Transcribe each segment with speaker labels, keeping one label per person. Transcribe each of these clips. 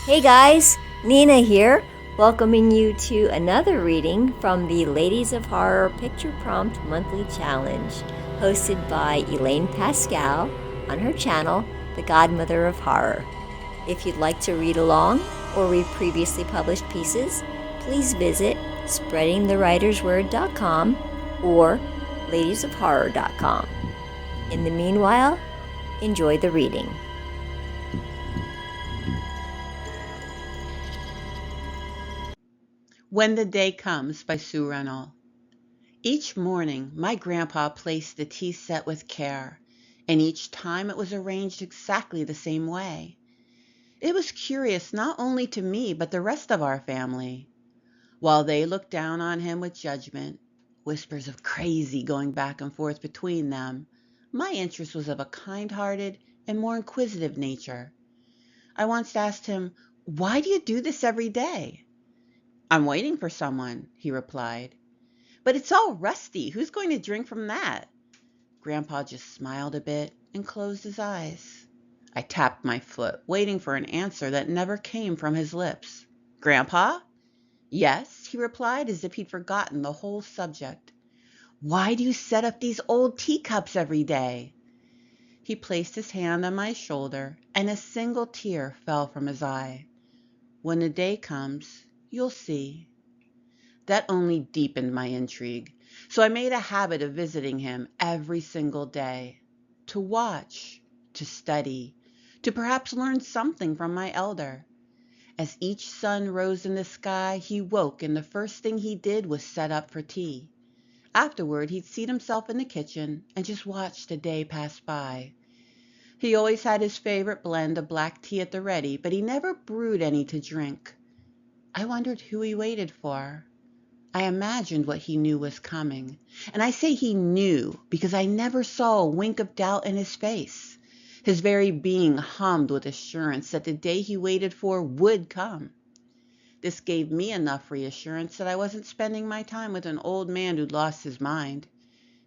Speaker 1: Hey guys, Nina here, welcoming you to another reading from the Ladies of Horror Picture Prompt Monthly Challenge, hosted by Elaine Pascal on her channel, The Godmother of Horror. If you'd like to read along or read previously published pieces, please visit spreadingthewritersword.com or ladiesofhorror.com. In the meanwhile, enjoy the reading.
Speaker 2: When the Day Comes by Sue Renol. Each morning, my grandpa placed the tea set with care, and each time it was arranged exactly the same way. It was curious not only to me, but the rest of our family. While they looked down on him with judgment, whispers of crazy going back and forth between them, my interest was of a kind-hearted and more inquisitive nature. I once asked him, "Why do you do this every day?" "I'm waiting for someone," he replied. "But it's all rusty. Who's going to drink from that?" Grandpa just smiled a bit and closed his eyes. I tapped my foot, waiting for an answer that never came from his lips. "Grandpa?" "Yes," he replied, as if he'd forgotten the whole subject. "Why do you set up these old teacups every day?" He placed his hand on my shoulder, and a single tear fell from his eye. "When the day comes, you'll see." That only deepened my intrigue, so I made a habit of visiting him every single day, to watch, to study, to perhaps learn something from my elder. As each sun rose in the sky, he woke, and the first thing he did was set up for tea. Afterward, he'd seat himself in the kitchen and just watch the day pass by. He always had his favorite blend of black tea at the ready, but he never brewed any to drink. I wondered who he waited for. I imagined what he knew was coming. And I say he knew because I never saw a wink of doubt in his face. His very being hummed with assurance that the day he waited for would come. This gave me enough reassurance that I wasn't spending my time with an old man who'd lost his mind.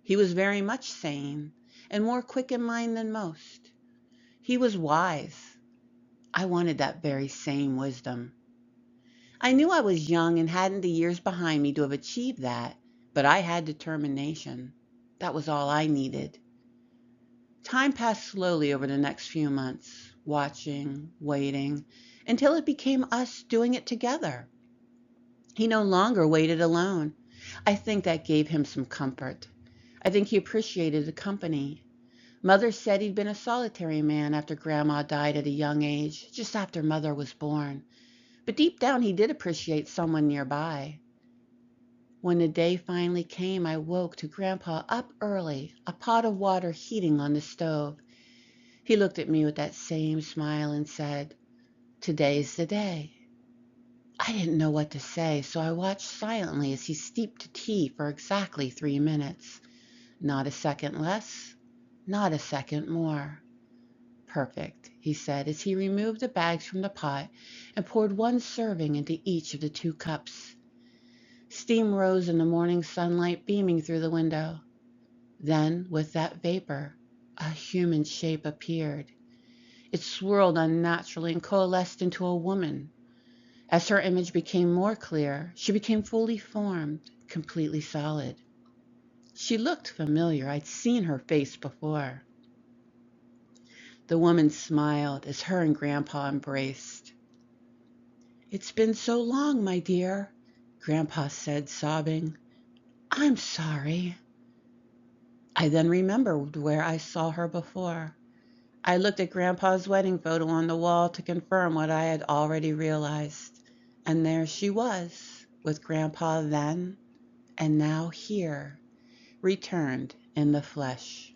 Speaker 2: He was very much sane and more quick in mind than most. He was wise. I wanted that very same wisdom. I knew I was young and hadn't the years behind me to have achieved that, but I had determination. That was all I needed. Time passed slowly over the next few months, watching, waiting, until it became us doing it together. He no longer waited alone. I think that gave him some comfort. I think he appreciated the company. Mother said he'd been a solitary man after Grandma died at a young age, just after Mother was born. But deep down, he did appreciate someone nearby. When the day finally came, I woke to Grandpa up early, a pot of water heating on the stove. He looked at me with that same smile and said, "Today's the day." I didn't know what to say, so I watched silently as he steeped tea for exactly 3 minutes. Not a second less, not a second more. "Perfect," he said as he removed the bags from the pot and poured one serving into each of the 2 cups. Steam rose in the morning sunlight beaming through the window. Then, with that vapor, a human shape appeared. It swirled unnaturally and coalesced into a woman. As her image became more clear, she became fully formed, completely solid. She looked familiar. I'd seen her face before. The woman smiled as her and Grandpa embraced. "It's been so long, my dear," Grandpa said, sobbing. "I'm sorry." I then remembered where I saw her before. I looked at Grandpa's wedding photo on the wall to confirm what I had already realized. And there she was, with Grandpa then and now here, returned in the flesh.